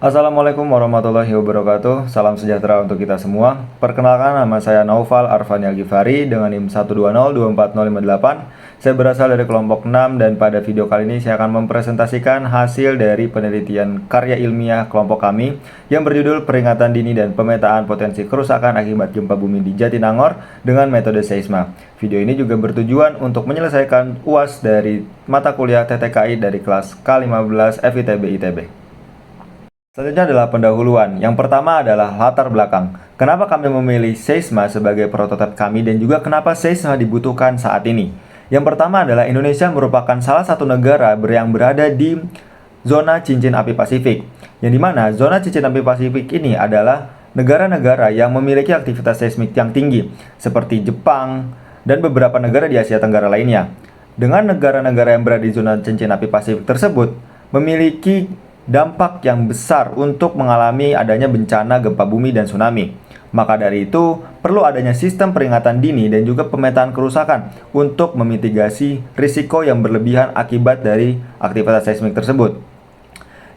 Assalamualaikum warahmatullahi wabarakatuh. Salam sejahtera untuk kita semua. Perkenalkan, nama saya Naufal Arfan Ghifari dengan NIM 120240558. Saya berasal dari kelompok 6 dan pada video kali ini saya akan mempresentasikan hasil dari penelitian karya ilmiah kelompok kami yang berjudul Peringatan Dini dan Pemetaan Potensi Kerusakan Akibat Gempa Bumi di Jatinangor dengan metode seisma. Video ini juga bertujuan untuk menyelesaikan UAS dari mata kuliah TTKI dari kelas K15 FITB ITB. Selanjutnya adalah pendahuluan. Yang pertama adalah latar belakang. Kenapa kami memilih seisma sebagai prototipe kami dan juga kenapa seisma dibutuhkan saat ini? Yang pertama adalah Indonesia merupakan salah satu negara yang berada di zona cincin api Pasifik. Yang dimana zona cincin api Pasifik ini adalah negara-negara yang memiliki aktivitas seismik yang tinggi, seperti Jepang dan beberapa negara di Asia Tenggara lainnya. Dengan negara-negara yang berada di zona cincin api Pasifik tersebut memiliki dampak yang besar untuk mengalami adanya bencana gempa bumi dan tsunami. Maka dari itu, perlu adanya sistem peringatan dini dan juga pemetaan kerusakan untuk memitigasi risiko yang berlebihan akibat dari aktivitas seismik tersebut.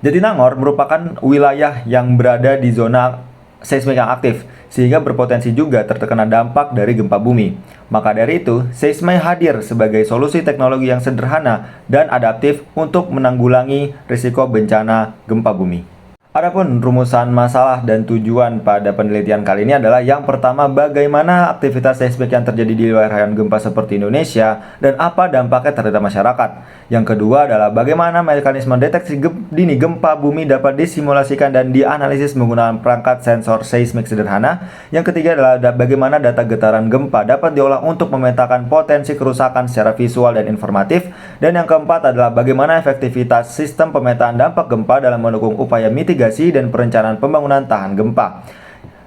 Jatinangor merupakan wilayah yang berada di zona seismik yang aktif, sehingga berpotensi juga terkena dampak dari gempa bumi. Maka dari itu, seisma hadir sebagai solusi teknologi yang sederhana dan adaptif untuk menanggulangi risiko bencana gempa bumi. Adapun rumusan masalah dan tujuan pada penelitian kali ini adalah yang pertama, bagaimana aktivitas seismik yang terjadi di wilayah gempa seperti Indonesia dan apa dampaknya terhadap masyarakat. Yang kedua adalah bagaimana mekanisme deteksi dini gempa bumi dapat disimulasikan dan dianalisis menggunakan perangkat sensor seismik sederhana. Yang ketiga adalah bagaimana data getaran gempa dapat diolah untuk memetakan potensi kerusakan secara visual dan informatif. Dan yang keempat adalah bagaimana efektivitas sistem pemetaan dampak gempa dalam mendukung upaya mitigasi dan perencanaan pembangunan tahan gempa.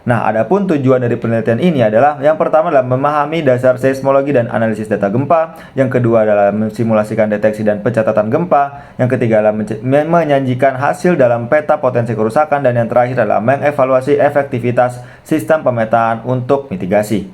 Nah, adapun tujuan dari penelitian ini adalah yang pertama adalah memahami dasar seismologi dan analisis data gempa, yang kedua adalah mensimulasikan deteksi dan pencatatan gempa, yang ketiga adalah menyajikan hasil dalam peta potensi kerusakan, dan yang terakhir adalah mengevaluasi efektivitas sistem pemetaan untuk mitigasi.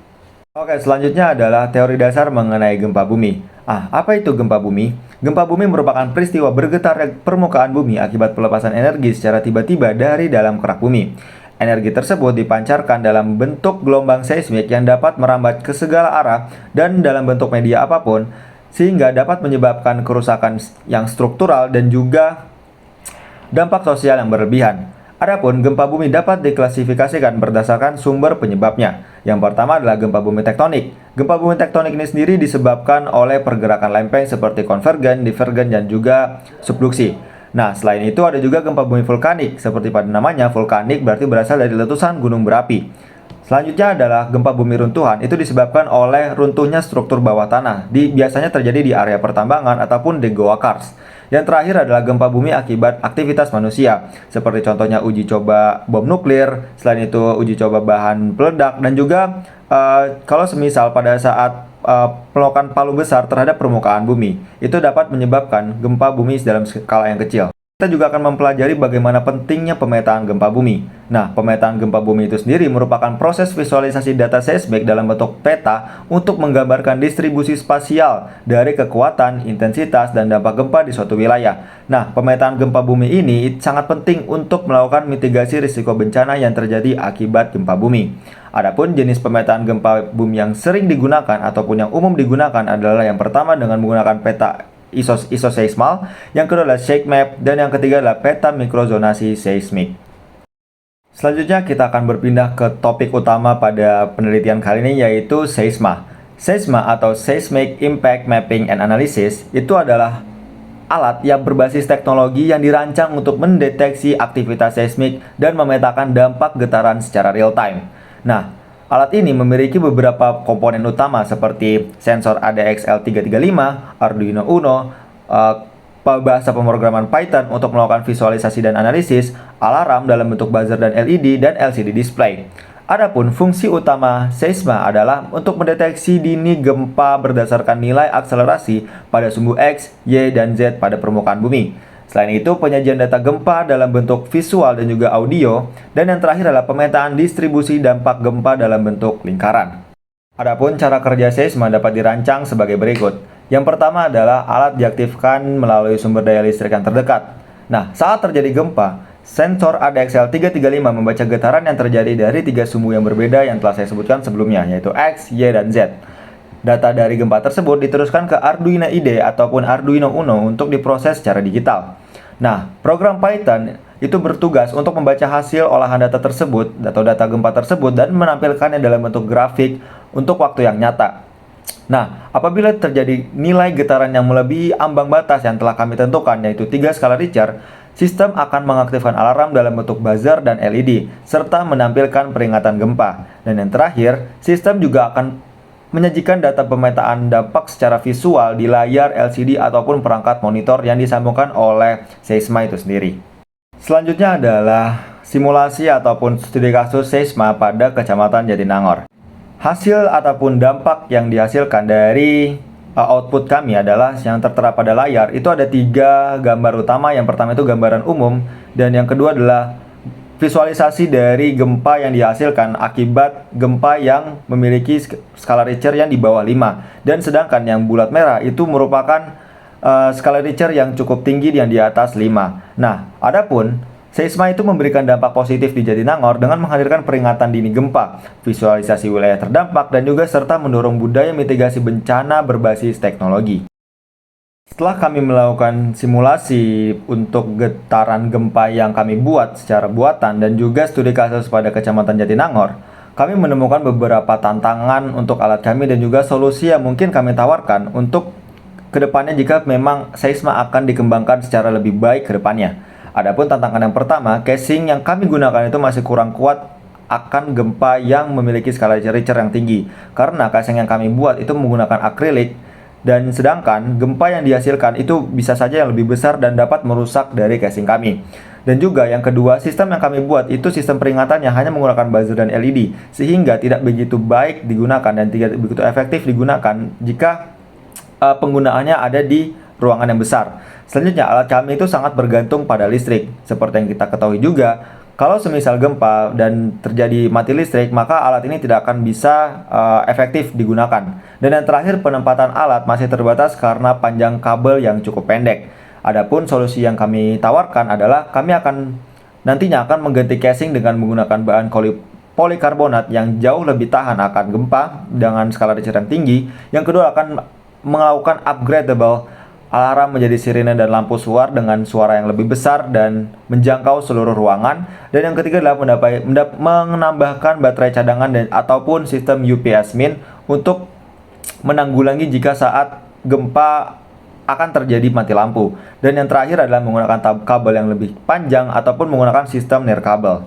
Oke, selanjutnya adalah teori dasar mengenai gempa bumi. Apa itu gempa bumi? Gempa bumi merupakan peristiwa bergetar permukaan bumi akibat pelepasan energi secara tiba-tiba dari dalam kerak bumi. Energi tersebut dipancarkan dalam bentuk gelombang seismik yang dapat merambat ke segala arah dan dalam bentuk media apapun, sehingga dapat menyebabkan kerusakan yang struktural dan juga dampak sosial yang berlebihan. Adapun gempa bumi dapat diklasifikasikan berdasarkan sumber penyebabnya. Yang pertama adalah gempa bumi tektonik. Gempa bumi tektonik ini sendiri disebabkan oleh pergerakan lempeng seperti konvergen, divergen, dan juga subduksi. Nah, selain itu ada juga gempa bumi vulkanik. Seperti pada namanya, vulkanik berarti berasal dari letusan gunung berapi. Selanjutnya adalah gempa bumi runtuhan. Itu disebabkan oleh runtuhnya struktur bawah tanah. Biasanya terjadi di area pertambangan ataupun di goa kars. Yang terakhir adalah gempa bumi akibat aktivitas manusia, seperti contohnya uji coba bom nuklir, selain itu uji coba bahan peledak, dan juga kalau semisal pada saat pelokan palu besar terhadap permukaan bumi, itu dapat menyebabkan gempa bumi dalam skala yang kecil. Kita juga akan mempelajari bagaimana pentingnya pemetaan gempa bumi. Nah, pemetaan gempa bumi itu sendiri merupakan proses visualisasi data seismik dalam bentuk peta untuk menggambarkan distribusi spasial dari kekuatan, intensitas, dan dampak gempa di suatu wilayah. Nah, pemetaan gempa bumi ini sangat penting untuk melakukan mitigasi risiko bencana yang terjadi akibat gempa bumi. Adapun jenis pemetaan gempa bumi yang sering digunakan ataupun yang umum digunakan adalah yang pertama dengan menggunakan peta isoseismal, yang kedua adalah shake map, dan yang ketiga adalah peta mikrozonasi seismik. Selanjutnya kita akan berpindah ke topik utama pada penelitian kali ini, yaitu seisma. Seisma atau Seismic Impact Mapping and Analysis itu adalah alat yang berbasis teknologi yang dirancang untuk mendeteksi aktivitas seismik dan memetakan dampak getaran secara real time. Nah, alat ini memiliki beberapa komponen utama seperti sensor ADXL335, Arduino Uno, bahasa pemrograman Python untuk melakukan visualisasi dan analisis, alarm dalam bentuk buzzer dan LED, dan LCD display. Adapun fungsi utama seisma adalah untuk mendeteksi dini gempa berdasarkan nilai akselerasi pada sumbu X, Y, dan Z pada permukaan bumi. Selain itu, penyajian data gempa dalam bentuk visual dan juga audio, dan yang terakhir adalah pemetaan distribusi dampak gempa dalam bentuk lingkaran. Adapun cara kerja seisma dapat dirancang sebagai berikut. Yang pertama adalah alat diaktifkan melalui sumber daya listrik yang terdekat. Nah, saat terjadi gempa, Sensor ADXL 335 membaca getaran yang terjadi dari 3 sumbu yang berbeda yang telah saya sebutkan sebelumnya, yaitu X, Y, dan Z. Data dari gempa tersebut diteruskan ke Arduino IDE ataupun Arduino Uno untuk diproses secara digital. Nah, program Python itu bertugas untuk membaca hasil olahan data tersebut atau data gempa tersebut dan menampilkannya dalam bentuk grafik untuk waktu yang nyata. Nah, apabila terjadi nilai getaran yang melebihi ambang batas yang telah kami tentukan, yaitu 3 skala Richter, sistem akan mengaktifkan alarm dalam bentuk buzzer dan LED, serta menampilkan peringatan gempa. Dan yang terakhir, sistem juga akan menyajikan data pemetaan dampak secara visual di layar LCD ataupun perangkat monitor yang disambungkan oleh Seisma itu sendiri. Selanjutnya adalah simulasi ataupun studi kasus Seisma pada Kecamatan Jatinangor. Hasil ataupun dampak yang dihasilkan dari output kami adalah yang tertera pada layar. Itu ada 3 gambar utama. Yang pertama itu gambaran umum, dan yang kedua adalah visualisasi dari gempa yang dihasilkan akibat gempa yang memiliki skala Richter yang di bawah 5. Dan sedangkan yang bulat merah itu merupakan skala Richter yang cukup tinggi yang di atas 5. Nah, adapun Seisma itu memberikan dampak positif di Jatinangor dengan menghadirkan peringatan dini gempa, visualisasi wilayah terdampak, dan juga serta mendorong budaya mitigasi bencana berbasis teknologi. Setelah kami melakukan simulasi untuk getaran gempa yang kami buat secara buatan dan juga studi kasus pada Kecamatan Jatinangor, kami menemukan beberapa tantangan untuk alat kami dan juga solusi yang mungkin kami tawarkan untuk kedepannya jika memang Seisma akan dikembangkan secara lebih baik ke depannya. Adapun tantangan yang pertama, casing yang kami gunakan itu masih kurang kuat akan gempa yang memiliki skala Richter yang tinggi, karena casing yang kami buat itu menggunakan akrilik, dan sedangkan gempa yang dihasilkan itu bisa saja yang lebih besar dan dapat merusak dari casing kami. Dan juga yang kedua, sistem yang kami buat itu sistem peringatannya hanya menggunakan buzzer dan LED, sehingga tidak begitu baik digunakan dan tidak begitu efektif digunakan jika penggunaannya ada di ruangan yang besar. Selanjutnya, alat kami itu sangat bergantung pada listrik. Seperti yang kita ketahui juga, kalau semisal gempa dan terjadi mati listrik, maka alat ini tidak akan bisa efektif digunakan. Dan yang terakhir, penempatan alat masih terbatas karena panjang kabel yang cukup pendek. Adapun solusi yang kami tawarkan adalah kami nantinya akan mengganti casing dengan menggunakan bahan polikarbonat yang jauh lebih tahan akan gempa dengan skala Richter yang tinggi. Yang kedua, akan melakukan upgradable alarm menjadi sirine dan lampu suar dengan suara yang lebih besar dan menjangkau seluruh ruangan. Dan yang ketiga adalah menambahkan baterai cadangan ataupun sistem UPS min untuk menanggulangi jika saat gempa akan terjadi mati lampu. Dan yang terakhir adalah menggunakan kabel yang lebih panjang ataupun menggunakan sistem nirkabel.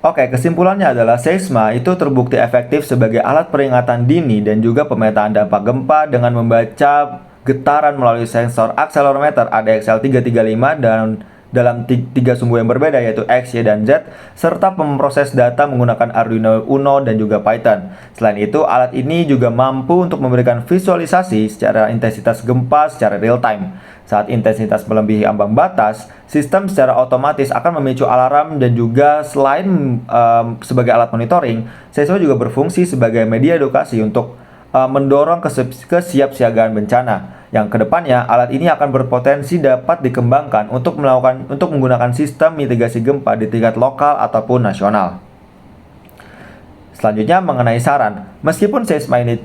Oke, kesimpulannya adalah Seisma itu terbukti efektif sebagai alat peringatan dini dan juga pemetaan dampak gempa dengan membaca getaran melalui sensor akselerometer ADXL 335 dan dalam 3 sumbu yang berbeda, yaitu X, Y, dan Z, serta memproses data menggunakan Arduino Uno dan juga Python. Selain itu, alat ini juga mampu untuk memberikan visualisasi secara intensitas gempa secara real time. Saat intensitas melebihi ambang batas, sistem secara otomatis akan memicu alarm, dan juga selain sebagai alat monitoring, Seisma juga berfungsi sebagai media edukasi untuk mendorong kesiapsiagaan bencana. Yang kedepannya, alat ini akan berpotensi dapat dikembangkan untuk menggunakan sistem mitigasi gempa di tingkat lokal ataupun nasional. Selanjutnya mengenai saran, meskipun Seisma ini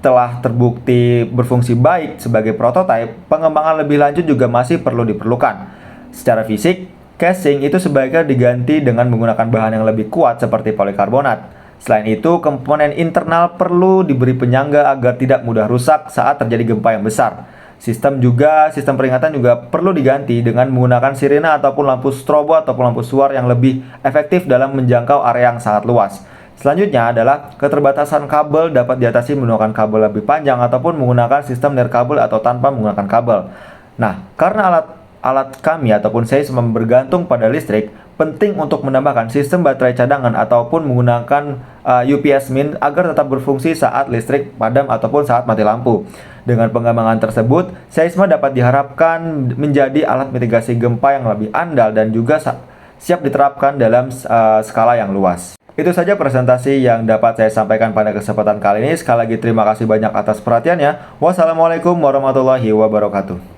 telah terbukti berfungsi baik sebagai prototipe, pengembangan lebih lanjut juga masih perlu diperlukan. Secara fisik, casing itu sebaiknya diganti dengan menggunakan bahan yang lebih kuat seperti polikarbonat. Selain itu, komponen internal perlu diberi penyangga agar tidak mudah rusak saat terjadi gempa yang besar. Sistem peringatan juga perlu diganti dengan menggunakan sirine ataupun lampu strobo ataupun lampu suar yang lebih efektif dalam menjangkau area yang sangat luas. Selanjutnya adalah keterbatasan kabel dapat diatasi menggunakan kabel lebih panjang ataupun menggunakan sistem nirkabel atau tanpa menggunakan kabel. Nah, karena alat kami ataupun Seisma bergantung pada listrik, penting untuk menambahkan sistem baterai cadangan ataupun menggunakan UPS min agar tetap berfungsi saat listrik padam ataupun saat mati lampu. Dengan pengembangan tersebut, Seisma dapat diharapkan menjadi alat mitigasi gempa yang lebih andal dan juga siap diterapkan dalam skala yang luas. Itu saja presentasi yang dapat saya sampaikan pada kesempatan kali ini. Sekali lagi terima kasih banyak atas perhatiannya. Wassalamualaikum warahmatullahi wabarakatuh.